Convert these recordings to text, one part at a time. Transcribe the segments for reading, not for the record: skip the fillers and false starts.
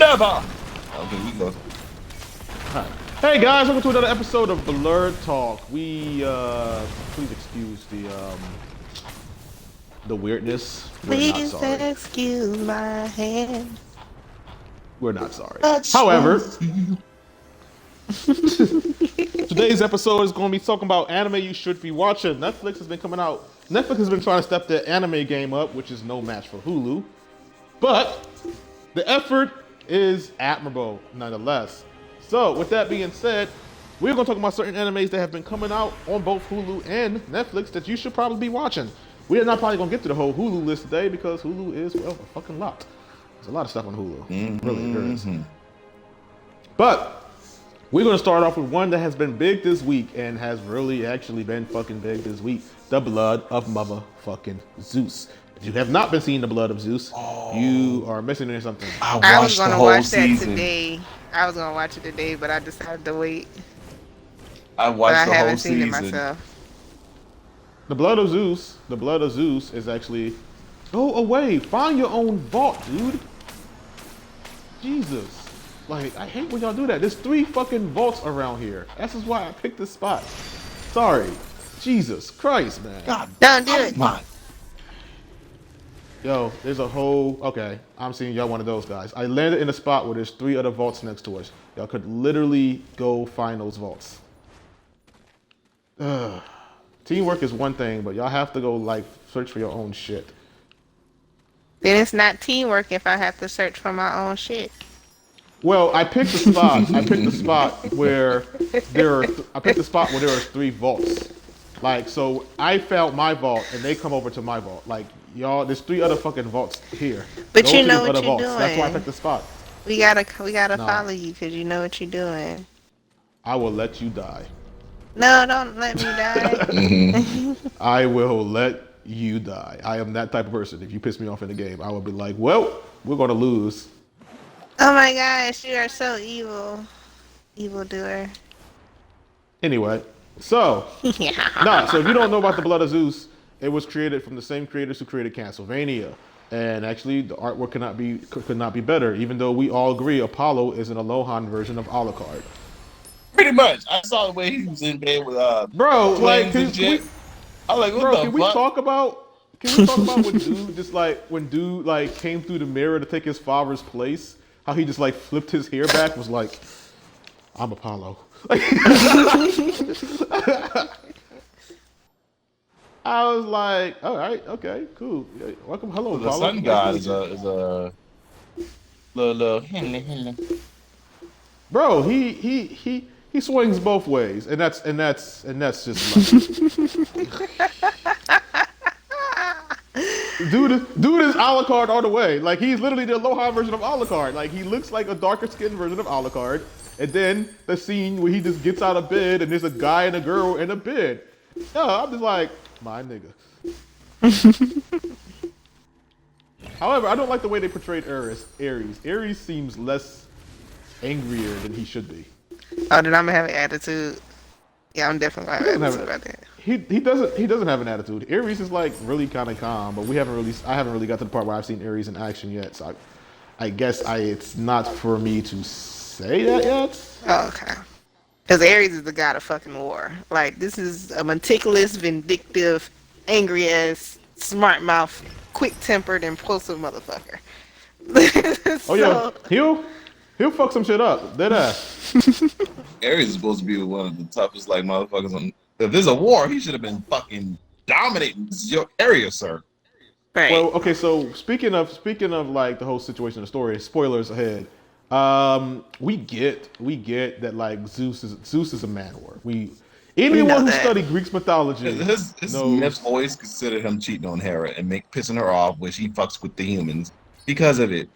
Forever. Okay, we go. Alright. Hey guys, welcome to another episode of BLERD TALK. We please excuse the weirdness. We're not sorry. Please excuse my hand. We're not sorry. However, today's episode is going to be talking about anime you should be watching. Netflix has been coming out. Netflix has been trying to step their anime game up, which is no match for Hulu. But the effort is admirable, nonetheless. So, with that being said, we're going to talk about certain animes that have been coming out on both Hulu and Netflix that you should probably be watching. We are not probably going to get to the whole Hulu list today because Hulu is, well, a fucking lot. There's a lot of stuff on Hulu. Really, there is. But we're going to start off with one that has been big this week and has really actually been fucking big this week. The Blood of Motherfucking Zeus. If you have not been seeing The Blood of Zeus, you are missing something. I was going to watch that today. I was going to watch it today, but I decided to wait. I watched the whole season. I haven't seen it myself. The Blood of Zeus is actually... Go away. Find your own vault, dude. Jesus. Like, I hate when y'all do that. There's 3 fucking vaults around here. That's just why I picked this spot. Sorry. Jesus Christ, man. God, don't do it. Man. Yo, there's a whole... Okay, I'm seeing y'all one of those guys. I landed in a spot where there's 3 other vaults next to us. Y'all could literally go find those vaults. Teamwork is one thing, but y'all have to go, like, search for your own shit. Then it's not teamwork if I have to search for my own shit. Well, I picked the spot. I picked the spot where there are 3 vaults. Like, so I found my vault, and they come over to my vault. Like, y'all, there's 3 other fucking vaults here. But Those you are know the what other you're vaults. doing. That's why I picked the spot. We gotta follow you because you know what you're doing. I will let you die. No, don't let me die. I will let you die. I am that type of person. If you piss me off in the game, I will be like, well, we're gonna lose. Oh my gosh, you are so evil. Evildoer. Anyway, so so if you don't know about the Blood of Zeus, it was created from the same creators who created Castlevania. And actually the artwork could not be better, even though we all agree Apollo is an Alohan version of Alucard. Pretty much. I saw the way he was in bed with bro, like and shit. I was like, what the fuck? Can we talk about when dude came through the mirror to take his father's place? How he just like flipped his hair back, was like, I'm Apollo. I was like, all right, okay, cool. Welcome, hello, the Apollo. sun god is a little bro. He swings both ways, and that's just like, dude is Alucard all the way. Like, he's literally the Aloha version of Alucard. Like, he looks like a darker skinned version of Alucard. And then the scene where he just gets out of bed and there's a guy and a girl in a bed. No, I'm just like, my nigga. However, I don't like the way they portrayed Ares. Ares seems less angrier than he should be. Oh, then I'm gonna have an attitude. Yeah, I'm definitely gonna have an attitude about that. He doesn't have an attitude. Ares is like really kind of calm, but I haven't really got to the part where I've seen Ares in action yet. So I guess it's not for me to say that yet. Oh, okay. Because Ares is the god of fucking war. Like, this is a meticulous, vindictive, angry ass, smart mouth, quick tempered, impulsive motherfucker. Oh yeah, he'll fuck some shit up. Dead ass. Ares is supposed to be one of the toughest like motherfuckers on. If there's a war, he should have been fucking dominating. This is your area, sir. Right. Well, okay, so speaking of like the whole situation of the story, spoilers ahead. We get that like Zeus is a man-whore. Anyone who studied Greek mythology his myths always considered him cheating on Hera and pissing her off when she fucks with the humans because of it.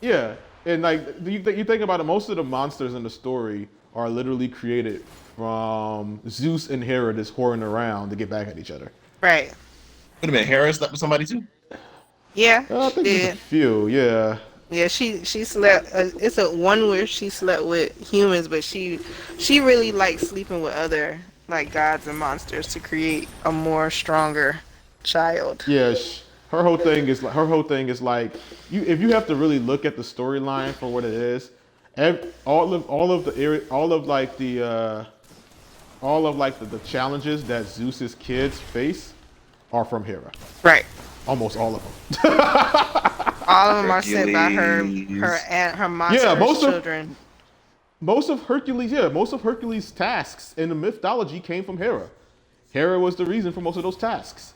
Yeah, and like you think about it, most of the monsters in the story are literally created from Zeus and Hera just whoring around to get back at each other. Right. Wait a minute, Hera slept with somebody too? Yeah, I think there's a few, yeah. Yeah, she slept. It's a one where she slept with humans, but she really likes sleeping with other like gods and monsters to create a more stronger child. Yeah, Her whole thing is like if you have to really look at the storyline for what it is, all of like the challenges that Zeus's kids face are from Hera. Right. Almost all of them. All of them are sent by Hercules. her monstrous children. Most of Hercules' tasks in the mythology came from Hera. Hera was the reason for most of those tasks.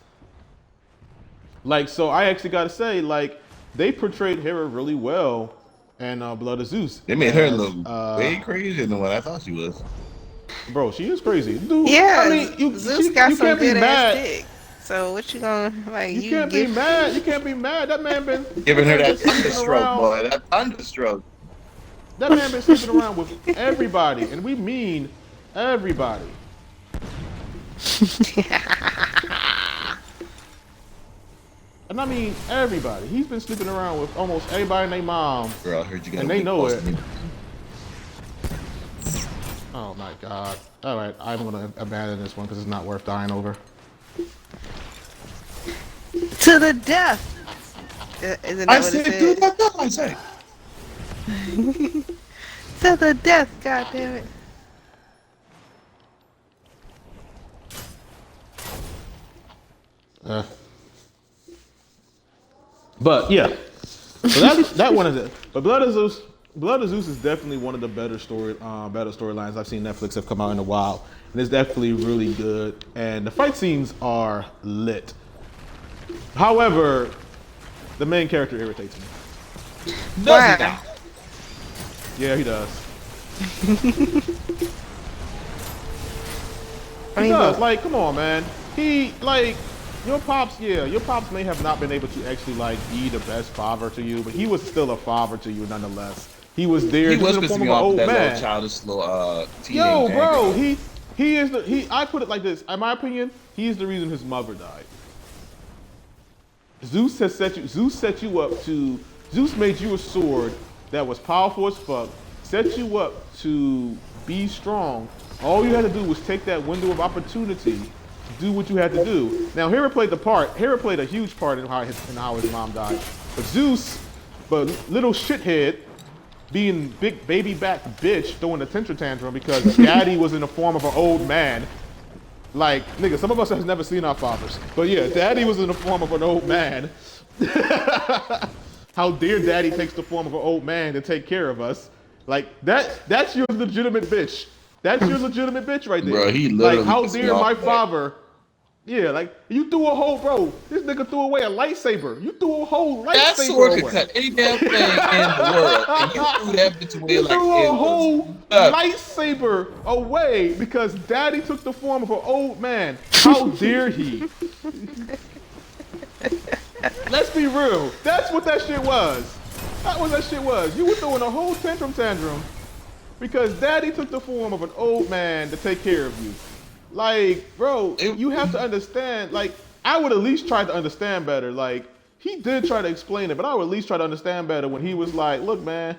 Like, so I actually gotta say, like, they portrayed Hera really well in Blood of Zeus. They made her look way crazier than what I thought she was. Bro, she is crazy. Dude, Yeah, I mean, Zeus got some good ass dick. So what you gonna like? You can't be mad. You can't be mad. That man been Giving her that sleeping thunderstroke, around. boy. That thunderstroke. That man been sleeping around with everybody, and we mean everybody. And I mean everybody. He's been sleeping around with almost everybody and their mom. Girl, I heard you got. And they know it. Oh my god. All right, I'm gonna abandon this one because it's not worth dying over. To the death. Isn't that I what said, it dude, said? what I say? To the death, god damn it. But yeah, so that one is it. But Blood of Zeus is definitely one of the better storylines I've seen Netflix have come out in a while, and it's definitely really good. And the fight scenes are lit. However, the main character irritates me. Does he now? Yeah, he does. I He mean, does. look, Like, come on, man. He like. Your pops may have not been able to actually like be the best father to you, but he was still a father to you nonetheless. He was there. He was in the pissing form me of an off old with that man. little childish little teenage Yo, bro, anger. he is the I put it like this. In my opinion, he is the reason his mother died. Zeus made you a sword that was powerful as fuck, set you up to be strong. All you had to do was take that window of opportunity, do what you had to do. Now, Hera played a huge part in how his mom died. But little shithead, being big baby back bitch, throwing a tantrum because daddy was in the form of an old man. Like, nigga, some of us has never seen our fathers. But yeah, daddy was in the form of an old man. How dare daddy takes the form of an old man to take care of us. Like, that's your legitimate bitch. That's your legitimate bitch right there. Bro, he literally like, how pissed me dare off my with that. father? Yeah, like you threw a whole this nigga threw away a lightsaber. You threw a whole lightsaber That sword away. could cut any damn thing in the world, and you threw that bitch away You like threw it a was whole nothing. lightsaber away because daddy took the form of an old man. How dare he? Let's be real. That's what that shit was. That was that shit was. You were throwing a whole tantrum because daddy took the form of an old man to take care of you. Like, bro, you have to understand. Like, I would at least try to understand better. Like, he did try to explain it, but I would at least try to understand better when he was like, look, man,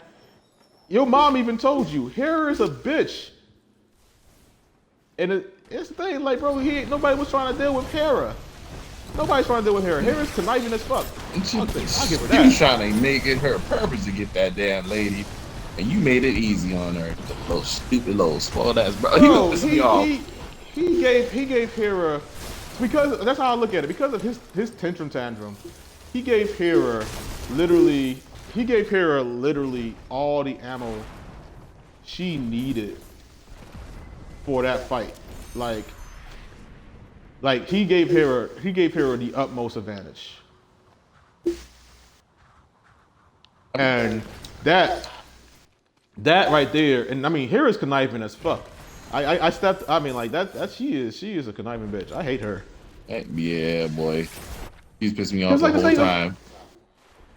your mom even told you, Hera is a bitch. And it's the thing, like, bro, nobody was trying to deal with Hera. Nobody's trying to deal with Hera. Hera's conniving as fuck. I'll give her You was that. trying to make it her purpose to get that damn lady, and you made it easy on her. The little stupid little spoiled ass bro. He was pissing me off. He gave Hera, because that's how I look at it. Because of his tantrum, he gave Hera literally all the ammo she needed for that fight. Like he gave Hera the utmost advantage. And that right there, and I mean Hera's conniving as fuck. She is a conniving bitch. I hate her. Yeah, boy. He's pissing me off Like, the the whole thing is- time.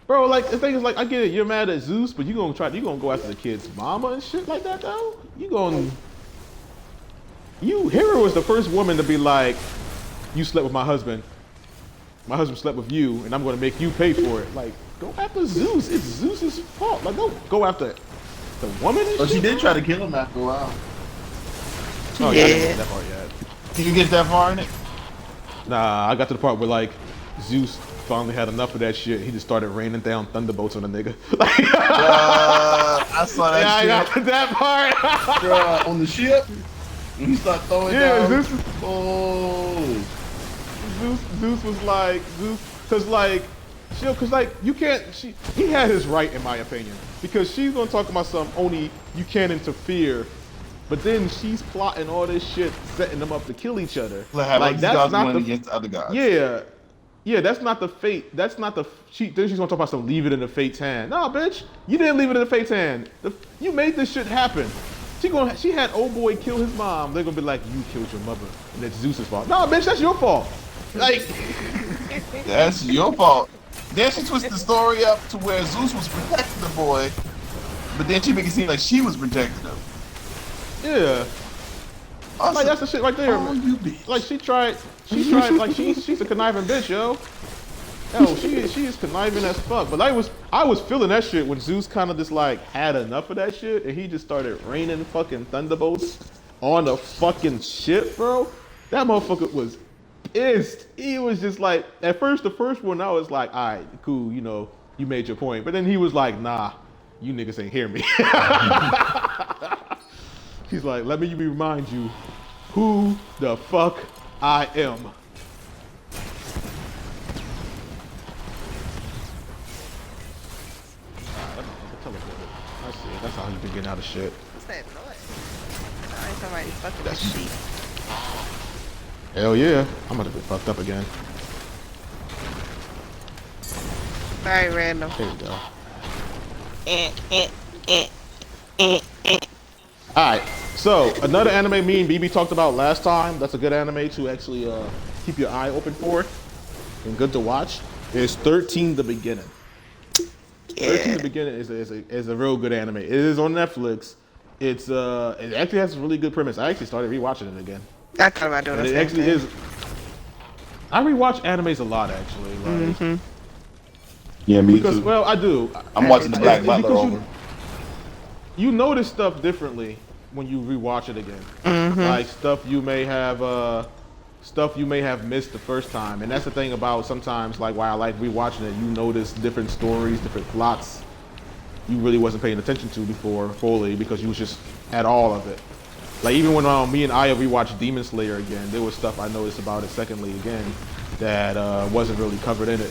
Bro, like the thing is, like, I get it, you're mad at Zeus, but you gonna go after the kid's mama and shit like that though? Hera was the first woman to be like, you slept with my husband slept with you, and I'm gonna make you pay for it. Like, go after Zeus. It's Zeus's fault. Like, don't go after the woman and But she shit. did try to kill him after a while. Oh, yeah, I didn't get to that part yet. Did you get that far in it? Nah, I got to the part where like Zeus finally had enough of that shit. He just started raining down thunderbolts on the nigga. I saw that yeah, shit. that part. On the ship. And he started throwing down. Zeus was like, cause you can't. He had his right, in my opinion, because she's gonna talk about something only you can't interfere. But then she's plotting all this shit, setting them up to kill each other. Like that's not against the other gods. Yeah, that's not the fate. That's not the. Then she's gonna talk about some leave it in the fate's hand. Nah, bitch, you didn't leave it in the fate's hand. You made this shit happen. She had old boy kill his mom. They're gonna be like, you killed your mother, and it's Zeus's fault. Nah, bitch, that's your fault. Like, that's your fault. Then she twisted the story up to where Zeus was protecting the boy, but then she make it seem like she was protecting him. Yeah. Also, like that's the shit right there. Oh, you bitch. Like she tried like she's a conniving bitch, yo. Hell, she is conniving as fuck. But I was feeling that shit when Zeus kind of just like had enough of that shit and he just started raining fucking thunderbolts on the fucking ship, bro. That motherfucker was pissed. He was just like, at first, the first one I was like, all right, cool, you know, you made your point. But then he was like, nah, you niggas ain't hear me. He's like, let me remind you who the fuck I am. I see. That's how you been getting out of shit. What's that noise? Sounds like somebody fucking with sheep. Hell yeah. I'm gonna get fucked up again. Very random. There you go. Alright, so another anime me and BB talked about last time, that's a good anime to actually keep your eye open for and good to watch, is 13 The Beginning. Yeah. 13 The Beginning is a real good anime. It is on Netflix. It actually has a really good premise. I actually started rewatching it again. I thought about doing it. It Actually is. I rewatch animes a lot actually. Like, yeah, me because, too. well, I do. I'm watching the Black Butler over. You notice stuff differently when you rewatch it again. Like stuff you may have missed the first time, and that's the thing about sometimes like why I like rewatching it. You notice different stories, different plots you really wasn't paying attention to before fully because you was just at all of it. Like even when me and Aya rewatched Demon Slayer again, there was stuff I noticed about it secondly again that wasn't really covered in it.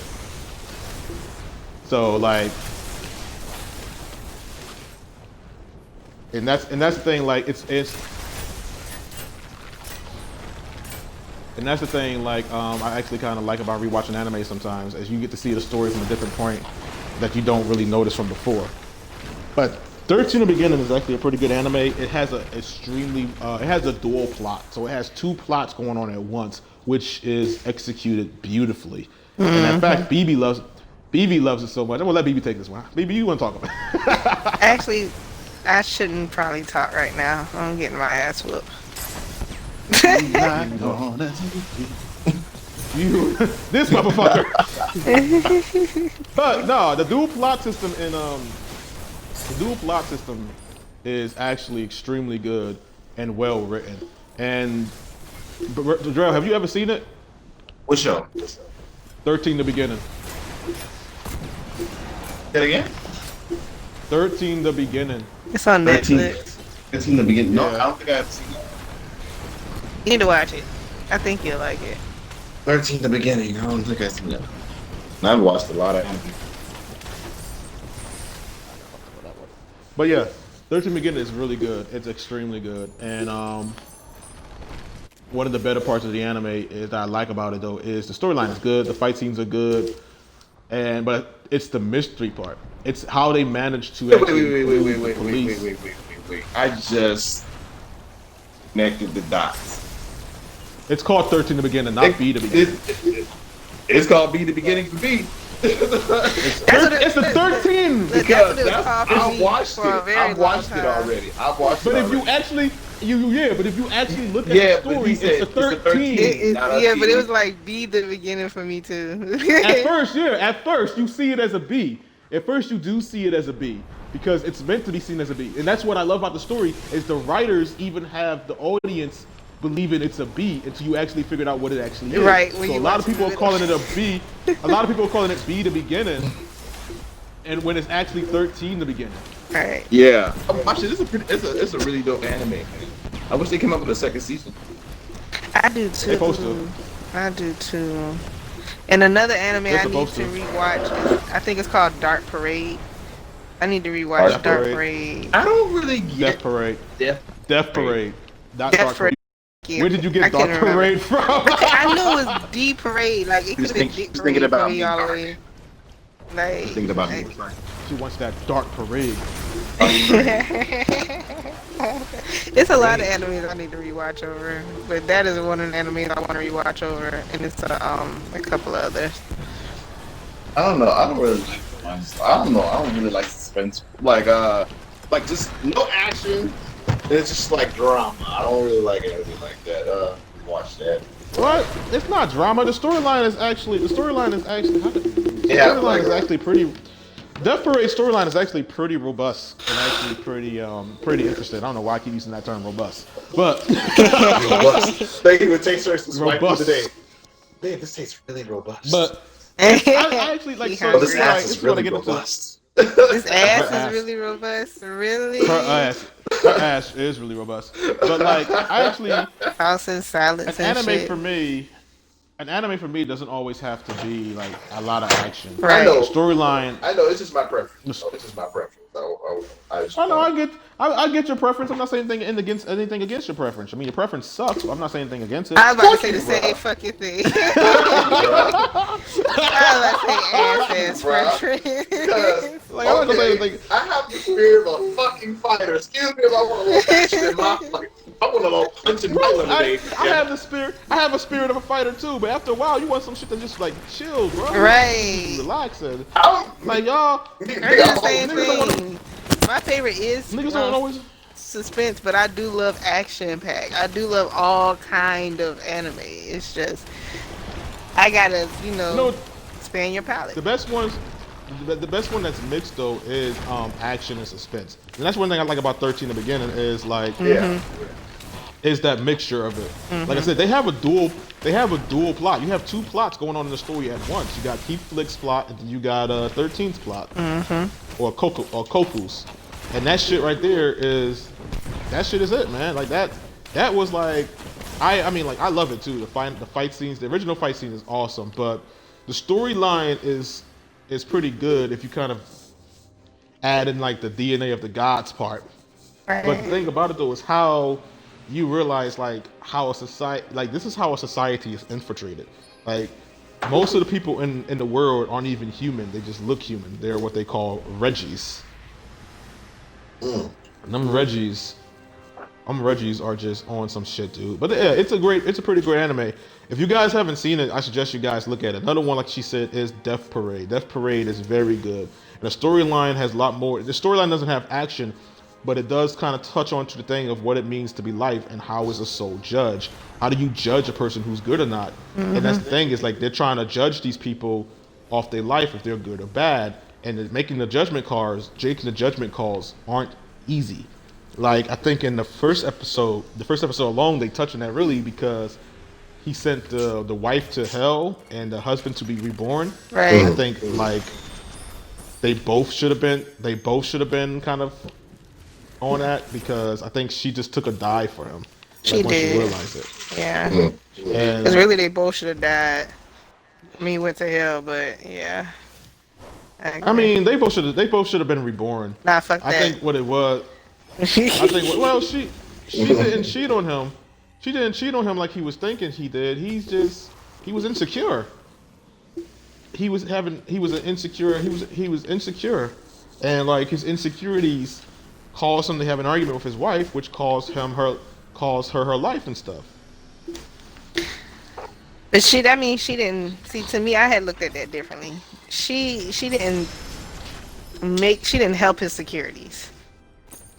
So like. And that's the thing, like it's and that's the thing, like I actually kind of like about rewatching anime sometimes, as you get to see the story from a different point that you don't really notice from before. But 13 The Beginning is actually a pretty good anime. It has it has a dual plot, so it has two plots going on at once, which is executed beautifully. And in fact, BB loves it so much. I'm gonna let BB take this one. BB, you want to talk about it? Actually, I shouldn't probably talk right now. I'm getting my ass whooped. This motherfucker. But no, the dual plot system is actually extremely good and well written. And Darrell, have you ever seen it? What show? 13 The Beginning. Say it again? 13 The Beginning. It's on Netflix. 13 The Beginning. No, Yeah. I don't think I've seen it. You need to watch it. I think you'll like it. 13 The Beginning. I don't think I've seen it. I've watched a lot of anime. But yeah, 13 The Beginning is really good. It's extremely good. And one of the better parts of the anime is that I like about it though is the storyline is good, the fight scenes are good, but it's the mystery part. It's how they manage to Wait. I just connected the dots. It's called 13 The Beginning, not B The Beginning. It's called B The Beginning for me. It's the 13 because I watched it. I've watched it already. I've watched it. But if already. you actually but if you actually look at the story, it's the 13. But it was like B The Beginning for me too. At first you see it as a B. At first you do see it as a B because it's meant to be seen as a B. And that's what I love about the story is the writers even have the audience believing it's a B until you actually figured out what it actually is. Right. So a lot of people are calling it a B. A lot of people are calling it B the beginning, and when it's actually 13 the beginning. Right. Yeah. Watch it. It's a really dope anime. I wish they came up with a second season. I do too. They supposed to. I do too. And another anime They're I need supposed to to. rewatch. I think it's called Dark Parade. I need to rewatch Dark Dark Parade. Parade. I don't really Death get Parade. Death Death Parade. Not Death Dark Parade. Parade. Where did you I get can't Dark remember. Parade from? I knew it was D Parade. Like it could have been D Just Parade thinking about for me me, all the Dark. way. Like Just thinking about me. She wants that Dark Parade. It's a lot of animes I need to rewatch over, but that is one of the animes I want to rewatch over, and it's a couple of others. I don't know. I don't really like suspense. I don't know. I don't really like suspense. Like just no action. It's just like drama. I don't really like anything like that. Watch that. What? It's not drama. The storyline is actually pretty. Death Parade storyline is actually pretty robust and actually pretty interesting. I don't know why I keep using that term robust, but Robust. Thank you for taste first this wipe Robust. today. Man, this tastes really robust. but I actually like. So Oh, this like, ass this is is when I really get into robust. This ass ass. is really robust. Really? her ass is really robust. But like, I actually House and silence an and anime shit. for me. An anime for me doesn't always have to be like a lot of action. Right. I know. Storyline. I know. It's just my preference. It's just my preference. I know. I get your preference. I'm not saying anything against your preference. I mean, your preference sucks, but I'm not saying anything against it. I was about to say the same fucking thing. I was about to say ass preference. Like, I'm not gonna say anything. I have the spirit of a fucking fighter. Excuse me if I want a little action in my fucking. I want a little punch in my lemonade. I have the spirit. I have a spirit of a fighter too. But after a while, you want some shit that just like chill, bro. Right. Relaxing. I'm- Like y'all, I heard the same niggas don't wanna- thing. My favorite is niggas don't always. suspense, but I do love action pack. I do love all kind of anime. It's just I gotta, No, expand your palate. the best ones. The best one that's mixed though is action and suspense. And that's one thing I like about 13 in the beginning is like is that mixture of it. Like I said, they have a dual plot. You have two plots going on in the story at once. You got Keith Flick's plot and then you got 13's plot. Or Koku's. And that shit right there is it, man. Like that was like I mean like I love it too. The fight scenes, the original fight scene is awesome, but the storyline is pretty good if you kind of add in like the DNA of the gods part. Right. But the thing about it though is how you realize like how a society, like this is how a society is infiltrated. Like most of the people in the world aren't even human. They just look human. They're what they call Reggies. And them Reggies are just on some shit, dude. But yeah, it's a pretty great anime. If you guys haven't seen it, I suggest you guys look at it. Another one, like she said, is Death Parade. Death Parade is very good. And the storyline has a lot more. The storyline doesn't have action, but it does kind of touch on to the thing of what it means to be life and how is a soul judged. How do you judge a person who's good or not? And that's the thing is like they're trying to judge these people off their life if they're good or bad. And making the judgment calls aren't easy. Like I think in the first episode alone, they touch on that really because he sent the wife to hell and the husband to be reborn. Right. I think like they both should have been kind of on that because I think she just took a dive for him. She once did. She realized it. Yeah. And Because really, they both should have died. I mean, went to hell, but yeah. I mean, they both should have been reborn. Nah, fuck that. I think what it was. She didn't cheat on him. She didn't cheat on him like he was thinking he did. He was insecure. He was insecure, and like his insecurities caused him to have an argument with his wife, which caused her her life and stuff. But she didn't see. To me, I had looked at that differently. She didn't help his securities.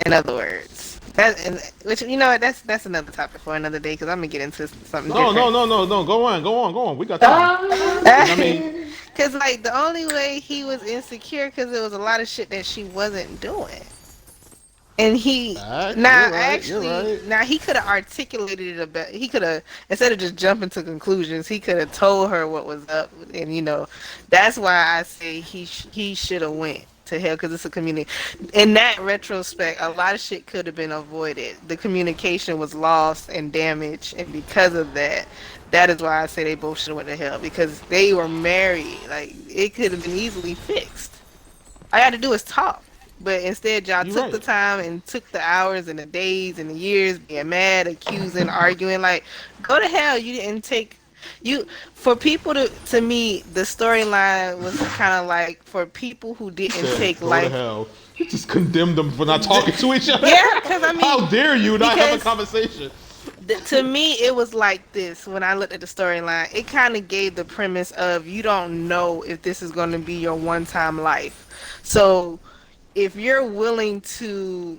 In other words, that's another topic for another day because I'm gonna get into something. No. Go on. We got time. I mean, because like the only way he was insecure because there was a lot of shit that she wasn't doing. And he Facts. now You're right. You're actually right. now he could have articulated it a bit. He could have, instead of just jumping to conclusions, he could have told her what was up. And that's why I say he should have went to hell, because it's a community. In that retrospect, a lot of shit could have been avoided. The communication was lost and damaged, and because of that, that is why I say they both should have went to hell, because they were married. Like, it could have been easily fixed. All you had to do is talk. But instead, y'all You're took the right. time and took the hours and the days and the years being mad, accusing, arguing. Like, go to hell. You didn't take you for people to me. The storyline was kind of like for people who He didn't said, take "Go to life. hell." He just condemned them for not talking to each other. Yeah, because I mean, How dare you not have a because conversation? to me, it was like this when I looked at the storyline. It kind of gave the premise of you don't know if this is going to be your one-time life. So if you're willing to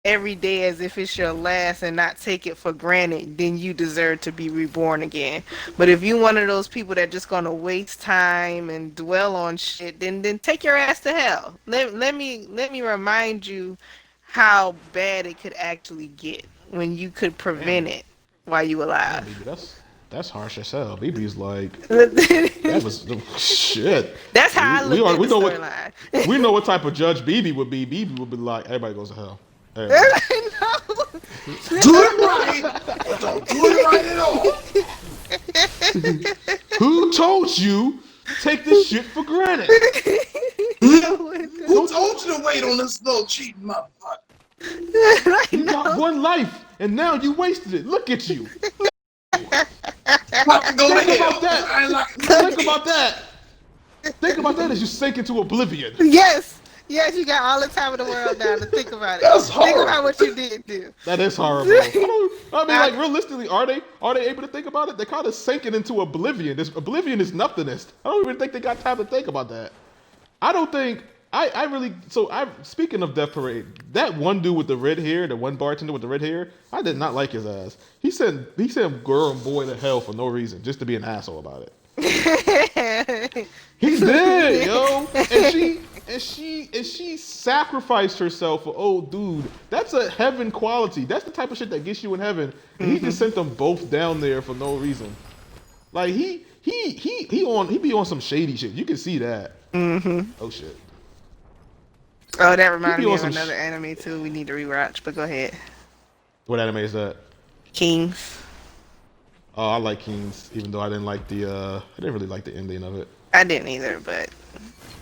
every day as if it's your last and not take it for granted, then you deserve to be reborn again. But if you one of those people that just gonna waste time and dwell on shit, then take your ass to hell. Let me remind you how bad it could actually get when you could Damn, prevent it while you damn, alive. BB, that's harsh as hell. BB's like, that That's was shit. how I We looked are at we the know what storyline. we know what type of judge BB would be. BB would be like, everybody goes to hell. Everybody. No. Do it right, or don't do it right at all. Who told you take this shit for granted? Who told you to wait on this little cheating motherfucker? I You got know. one life, and now you wasted it. Look at you. About to go to Think hell. about that. I ain't like Think about that. Think about that as you sink into oblivion. Yes. Yes, you got all the time in the world now to think about it. That's Think horrible. about what you did do. That is horrible. I mean, like, realistically, are they able to think about it? They're kind of sinking into oblivion. This oblivion is nothingness. I don't even think they got time to think about that. I don't think. I really. So I. Speaking of Death Parade, that one dude with the red hair, the one bartender with the red hair, I did not like his ass. He sent girl and boy to hell for no reason, just to be an asshole about it. He did, yo. And she sacrificed herself for old dude. That's a heaven quality. That's the type of shit that gets you in heaven. And he just sent them both down there for no reason. Like he be on some shady shit. You can see that. Oh shit. Oh, that He reminded be me on of some another anime too. We need to rewatch, but go ahead. What anime is that? Kings. Oh, I like Kings, even though I didn't really like the ending of it. I didn't either, but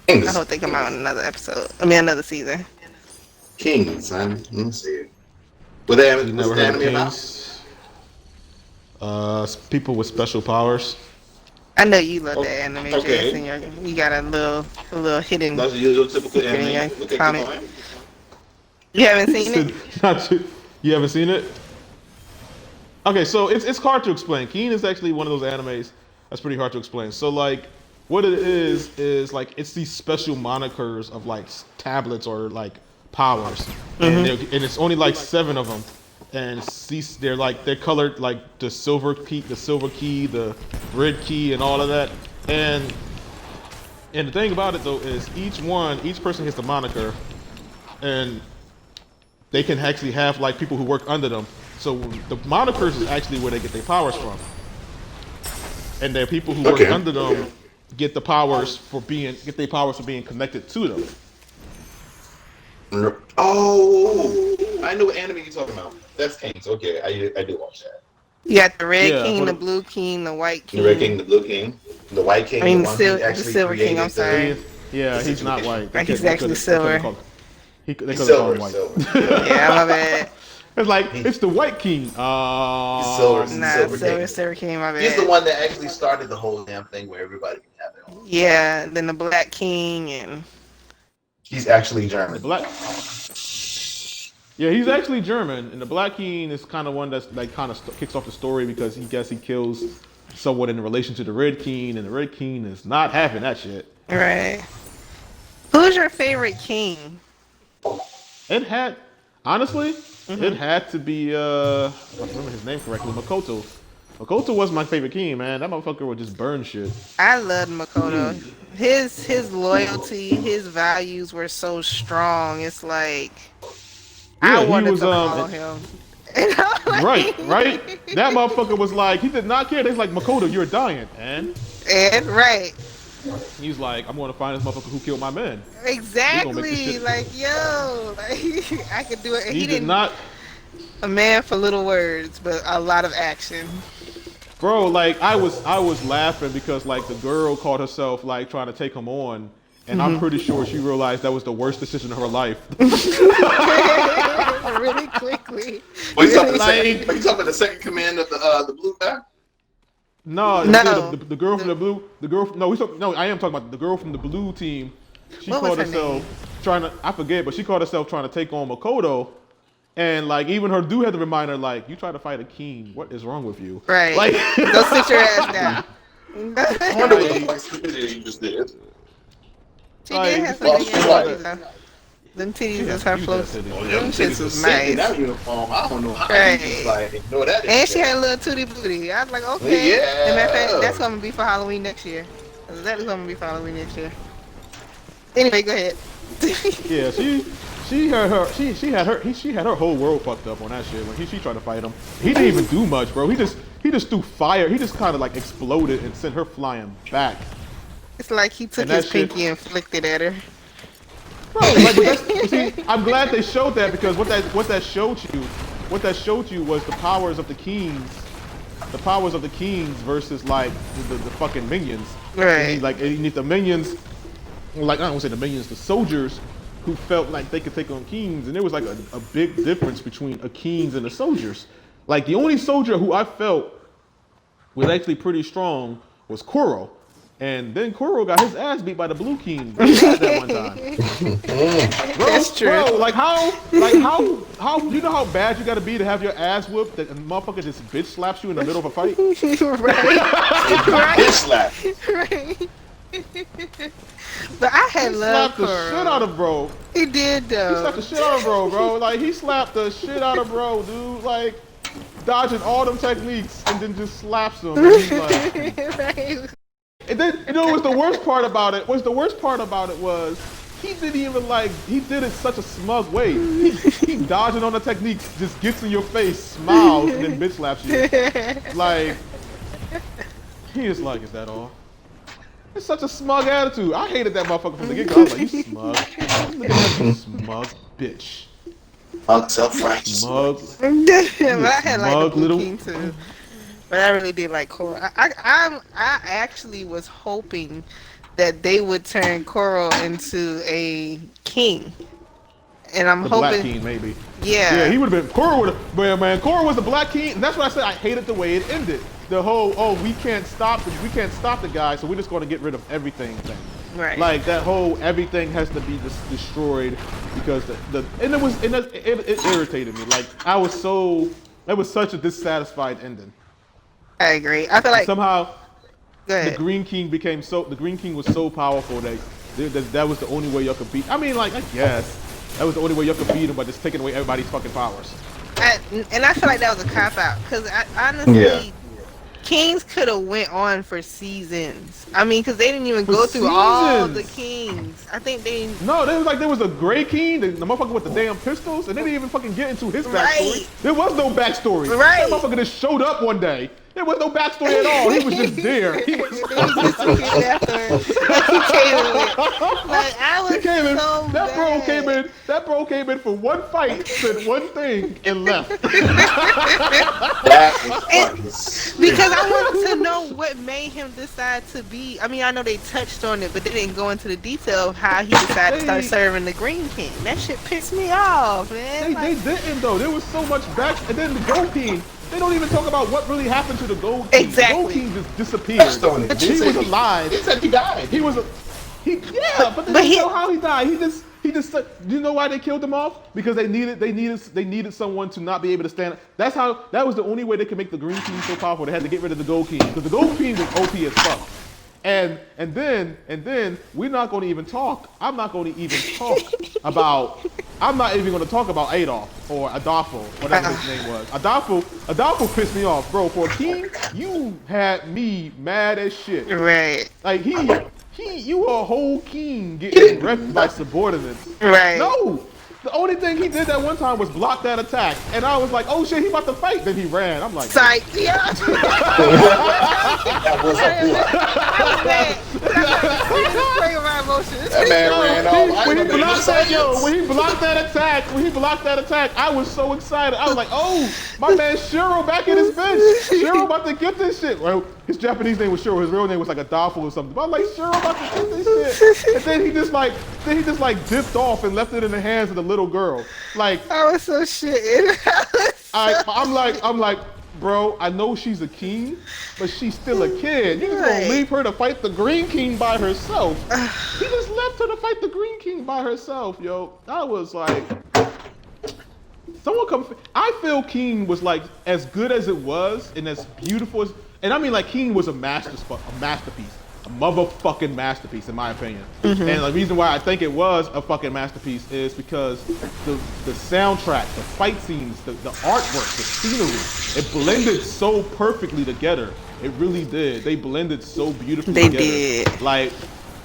I Kings. hope they come out in another episode. I mean, another season. Kings, man. Let me see. You What's never the heard of anime about? Kings? People with special powers. I know you love Oh, that anime, okay. Jason. You got a little hidden That's the usual typical secret in anime. your Okay, comment. keep going. You haven't seen it? Not you. You haven't seen it? Okay, so it's hard to explain. Keen is actually one of those animes that's pretty hard to explain. So like, what it is like it's these special monikers of like tablets or like powers, and it's only like 7 of them, and they're colored like the silver key, the red key, and all of that. And the thing about it though is each person gets the moniker, and they can actually have like people who work under them. So the monikers is actually where they get their powers from, and the people who work Okay. under them get their powers for being connected to them. Oh, I know what anime you're talking about. That's Kings. Okay, I do watch that. You got the red Yeah, king, what the it- blue king, the white The king. Red King, the Blue King, the White King, I mean, the one the who actually Silver King, I'm created sorry. Yeah, he's not white. They He's couldn't- actually they silver. they couldn't He's call him silver, white. silver. Yeah, my bad. It's like it's the white king. He's silver. Nah, Silver silver, King. silver king, my He's the bad. one that actually started the whole damn thing where everybody can have their own. Yeah, then the black king and He's actually The German. black. Yeah, he's actually German, and the Black King is kind of one that's like kind of kicks off the story because he kills someone in relation to the Red King, and the Red King is not having that shit. right. Who's your favorite king? It had, honestly, it had to be, if I remember his name correctly, Makoto. Makoto was my favorite king, man. That motherfucker would just burn shit. I loved Makoto. His loyalty, his values were so strong. It's like I Yeah, he wanted was to follow him. And I'm right. like, That motherfucker was like, he did not care. He's like, Makoto, you're dying, and and right. he's like, I'm gonna find this motherfucker who killed my men. We gonna make this Exactly. shit. Like, yo, like I could do it. And He he did didn't not, a man for little words, but a lot of action. bro. Like I was laughing because like the girl caught herself like trying to take him on, and I'm pretty sure she realized that was the worst decision of her life. Really quickly. But you talking, Like- you talking about the second command of the blue guy? No, No. the girl from the blue, no, I am talking about the girl from the blue team. She What was caught her herself name? trying to, I forget, but she caught herself trying to take on Makoto, and like even her dude had to remind her like, you try to fight a king, what is wrong with you? Right. Like, Go sit your ass down. I wonder what the fuck stupidity you just did. She Like, did have some well, big she ass like- titties, though. Them titties She was had her huge floats. ass titties. Oh, Them yeah, shits was sick in nice. that uniform. I don't know how Right. you just like ignore that. And she shit. had a little tootie booty. I was like, okay. Yeah. As a matter of fact, that's gonna be for Halloween next year. That is gonna be for Halloween next year. Anyway, go ahead. yeah, she had her whole world fucked up on that shit when she tried to fight him. He didn't even do much, bro. He just threw fire. He just kind of like exploded and sent her flying back. It's like he took And that his shit- pinky and flicked it at her. Bro, like, but see, I'm glad they showed that because what that showed you was the powers of the kings versus like the fucking minions. Right. Like you need the minions, like I don't want to say the minions, the soldiers who felt like they could take on kings, and there was like a big difference between a kings and the soldiers. Like the only soldier who I felt was actually pretty strong was Kuro. And then Kuro got his ass beat by the Blue King that one time. Bro, That's true. Bro, how, you know how bad you gotta be to have your ass whooped that a motherfucker just bitch slaps you in the middle of a fight? right. Bitch slap. Right. But I had love Slapped the Kuro. shit out of bro. He did He though. slapped the shit out of bro. Like, he slapped the shit out of bro, dude. Like, dodging all them techniques and then just slaps him. And he's like, Right. and then, you know what's the worst part about it? Was he didn't even like, he did it such a smug way. He dodging on the techniques, just gets in your face, smiles, and then bitch slaps you. Like, he is like, is that all? It's such a smug attitude. I hated that motherfucker from the get-go. I was like, you smug. Look at that, you smug bitch. Self-righteous. Smug. But I had like the Smug Blue little- King too. But I really did like Kuro. I actually was hoping that they would turn Kuro into a king. And I'm The hoping, Black King, maybe. yeah, Yeah, he would have been. Kuro would have. Man, Kuro was the Black King, and that's what I said. I hated the way it ended. The whole, oh, we can't stop the guy, so we're just going to get rid of everything thing. right. Like that whole everything has to be destroyed because it irritated me. Like it was such a dissatisfied ending. I agree. I feel like Somehow go the ahead. Green King was so powerful that was the only way y'all could beat. I mean, like, I guess that was the only way y'all could beat him by just taking away everybody's fucking powers. And I feel like that was a cop out because honestly, Yeah. Kings could have went on for seasons. I mean, because they didn't even For go through all seasons. the kings. I think they No, there was a Gray King, the motherfucker with the damn pistols, and they didn't even fucking get into his backstory. Right. There was no backstory. Right. That motherfucker just showed up one day. There was no backstory at all. He was just there. He was. just took it afterwards. Like he came with. Like I was He came in. so That bro mad. came in. That bro came in for one fight, said one thing, and left. That was fucking sick. Because I wanted to know what made him decide to be. I mean, I know they touched on it, but they didn't go into the detail of how he decided to start serving the Green King. That shit pissed me off, man. They didn't though. There was so much back, and then the Gold King. They don't even talk about what really happened to the Gold King. Exactly. The Gold King just disappeared. Touched on it. He was alive. He said he died. He was a. Yeah, but they didn't know how he died. He just. Do you know why they killed him off? Because they needed someone to not be able to stand. That was the only way they could make the Green King so powerful. They had to get rid of the Gold King because the Gold King was OP as fuck. And then we're not going to even talk. I'm not going to even talk about. I'm not even going to talk about Adolf or Adolfo, whatever his name was. Adolfo pissed me off, bro. For a king, you had me mad as shit. Right. Like you were a whole king getting wrecked by subordinates. Right. No, the only thing he did that one time was block that attack, and I was like, oh shit, he about to fight. Then he ran. I'm like, psych. Yeah. That was a block. I was mad. Play my emotions. That man ran off. When he blocked that attack, I was so excited. I was like, oh, my man Shiro back in his bench. Shiro about to get this shit. Well, his Japanese name was Shiro. His real name was like Adolfo or something. But I'm like, Shiro about to get this shit. And then he just like dipped off and left it in the hands of the little girl. Like, I was so shit. I'm like, bro, I know she's a king, but she's still a kid. You just gonna leave her to fight the Green King by herself. He just left her to fight the Green King by herself, yo. I was like, I feel King was like as good as it was and as beautiful as, and I mean like King was a masterpiece, a motherfucking masterpiece in my opinion. And the reason why I think it was a fucking masterpiece is because the soundtrack, the fight scenes, the artwork, the scenery, it blended so perfectly together. It really did. They blended so beautifully together. They did. Like,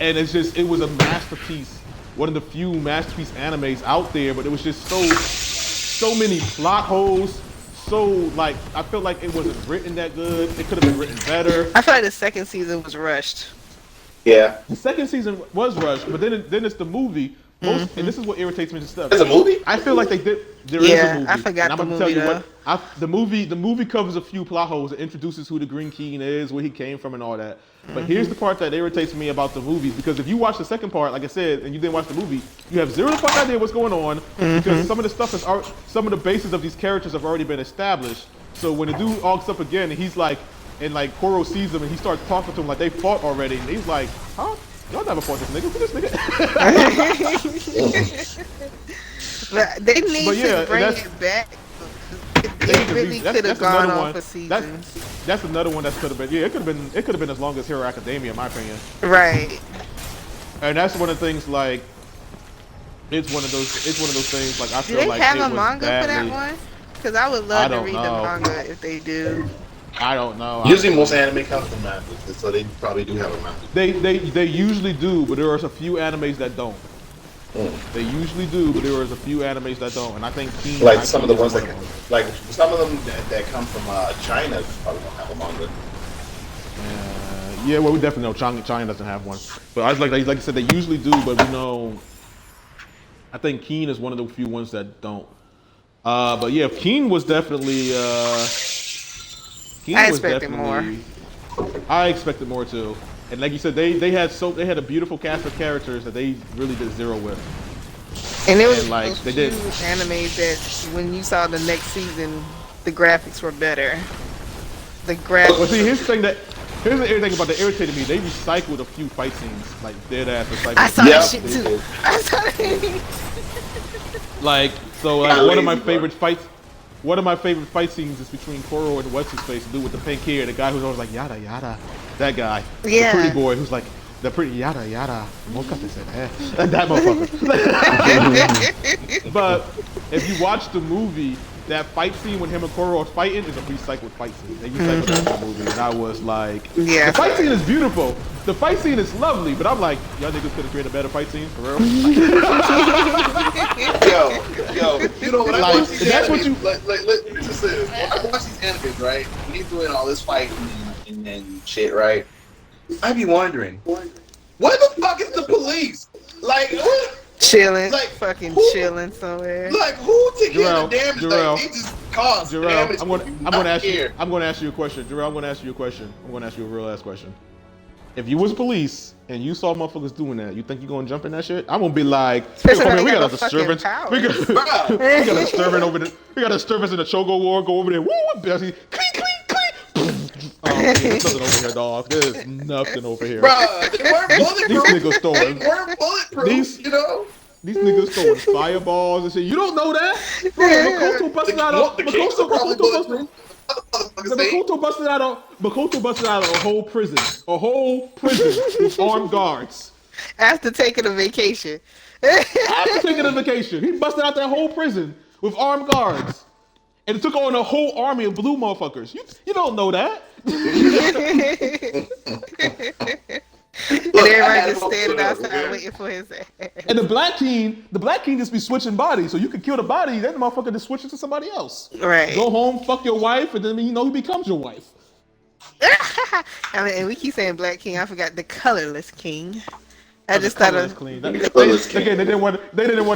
and it was a masterpiece. One of the few masterpiece animes out there, but it was just so many plot holes. So like I felt like it wasn't written that good. It could have been written better. I feel like the second season was rushed. Yeah. The second season was rushed, but then it's the movie. And this is what irritates me to stuff. There's a movie? I feel like they did. There is a movie. I forgot the movie. The movie covers a few plot holes. It introduces who the Green King is, where he came from, and all that. But here's the part that irritates me about the movies, because if you watch the second part, like I said, and you didn't watch the movie, you have zero fucking idea what's going on, because some of the stuff some of the bases of these characters have already been established. So when the dude arcs up again, and he's like, and like Koro sees him, and he starts talking to him like they fought already, and he's like, huh? Y'all never fought this nigga. Who this nigga? But they need to bring it back. It really could have gone on for seasons. That's another one that could have been. Yeah, it could have been as long as Hero Academia, in my opinion. Right. And that's one of the things. Like, it's one of those things. Like, I feel like do they have a manga for that one? Because I would love to read the manga if they do. I don't know. Usually most anime comes from manga, so they probably do have a manga. They usually do, but there are a few animes that don't. They usually do, but there are a few animes that don't, and I think like some of the ones that like some of them that come from China probably don't have a manga. Yeah, well, we definitely know China doesn't have one, but I was like I said, they usually do, but we know. I think Keen is one of the few ones that don't. But yeah, Keen was definitely. I expected more. I expected more too, and like you said, they had a beautiful cast of characters that they really did zero with. And it was like those few animes that when you saw the next season, the graphics were better. The graphics. Well, see, here's the thing about that irritated me. They recycled a few fight scenes, like dead ass recycled. I saw that shit too. I saw that. Like one of my favorite fight scenes is between Koro and what's his face, the dude with the pink hair, the guy who's always like yada yada, that guy, the pretty boy who's like the pretty yada yada. That motherfucker. But if you watch the movie, that fight scene when him and Koro are fighting is a recycled fight scene. They recycled that in the movie, and I was like, the fight scene is beautiful. The fight scene is lovely, but I'm like, y'all niggas could have created a better fight scene for real. yo, you know what I watch these that's animes, what you let me just say this. When I watch these animes, right? When he's doing all this fighting and shit, right? I be wondering, where the fuck is the police? Like, chilling, like chilling somewhere. Like, who took care of the damage? Jarrell, like, they just caused damage. I'm gonna ask you a question. Jarrell, I'm gonna ask you a question. I'm gonna ask you a real ass question. If you was police and you saw motherfuckers doing that, you think you gonna jump in that shit? I'm gonna be like, we got a disturbance. We got a disturbance over there. We got a disturbance in the Chogo War. Go over there. Woo! Bessie. Clean, clean, clean. There's nothing over here, dog. There's nothing over here. Bruh, they weren't bulletproof. These niggas throwing. They weren't bulletproof. You know. These niggas throwing fireballs and shit. You don't know that? Bro, Makoto busted out of Makoto busted out of a whole prison with armed guards. After taking a vacation. After taking a vacation, he busted out that whole prison with armed guards. And it took on a whole army of blue motherfuckers. You don't know that. And Look, I everybody had just hope standing for that, outside okay? waiting for his ass. And the black king just be switching bodies. So you can kill the body, then the motherfucker just switches to somebody else. Right. Go home, fuck your wife, and then he becomes your wife. I mean, and we keep saying Black King. I forgot the colorless king. I The just thought colorless of clean. Colorless king. Again, they didn't want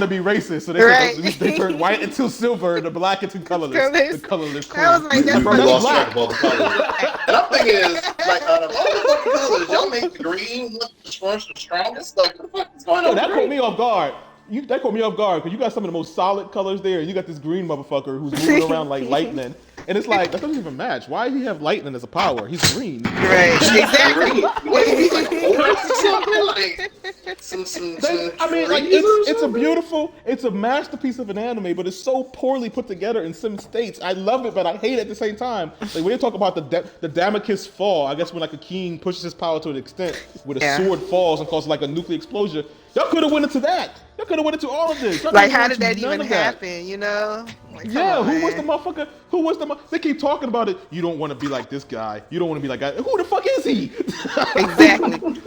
to be racist, so they Right. they turned white into silver, the black into colorless. Colorless. The colorless queen. I was like, that's We Bro, that's lost black. track of all the colors. And I'm thinking is, like, out of all the fucking colors, y'all make the green look the strongest. Like, what the fuck is going Yo, on? that with caught green? me off guard. That caught me off guard because you got some of the most solid colors there, and you got this green motherfucker who's moving around like lightning, and it's like that doesn't even match. Why does he have lightning as a power? He's green. right. Exactly. What is he, like, orange or something? Like, some I mean, like trees or it's a something? beautiful, it's a masterpiece of an anime, but it's so poorly put together in some states. I love it, but I hate it at the same time. Like when they talk about the Damocles fall, I guess when like a king pushes his power to an extent where the Yeah. sword falls and causes like a nuclear explosion. Y'all could have went into that. Y'all could have went into all of this. Y'all Like, could've how went did that into none even of that. happen? You know? Like, come Yeah, on, who was the man. motherfucker? Who was the? They keep talking about it. You don't want to be like this guy. You don't want to be like that. Who the fuck is he? Exactly.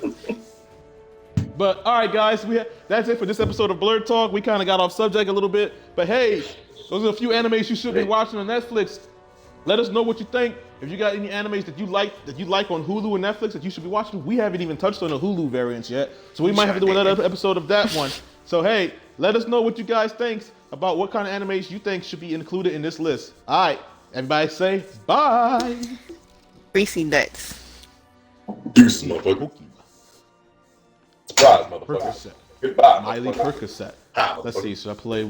But all right, guys, that's it for this episode of BLERD Talk. We kind of got off subject a little bit, but hey, those are a few animes you should be watching on Netflix. Let us know what you think. If you got any animes that you like on Hulu and Netflix that you should be watching, we haven't even touched on the Hulu variants yet, so we might have to do another episode of that one. So hey, let us know what you guys think about what kind of animes you think should be included in this list. All right, everybody say bye. Greasy nuts. Deuce, motherfucker. Surprise, motherfucker. Percocet. Goodbye, Miley motherfucker. Percocet. Ah, Let's motherfucker. see. Should I play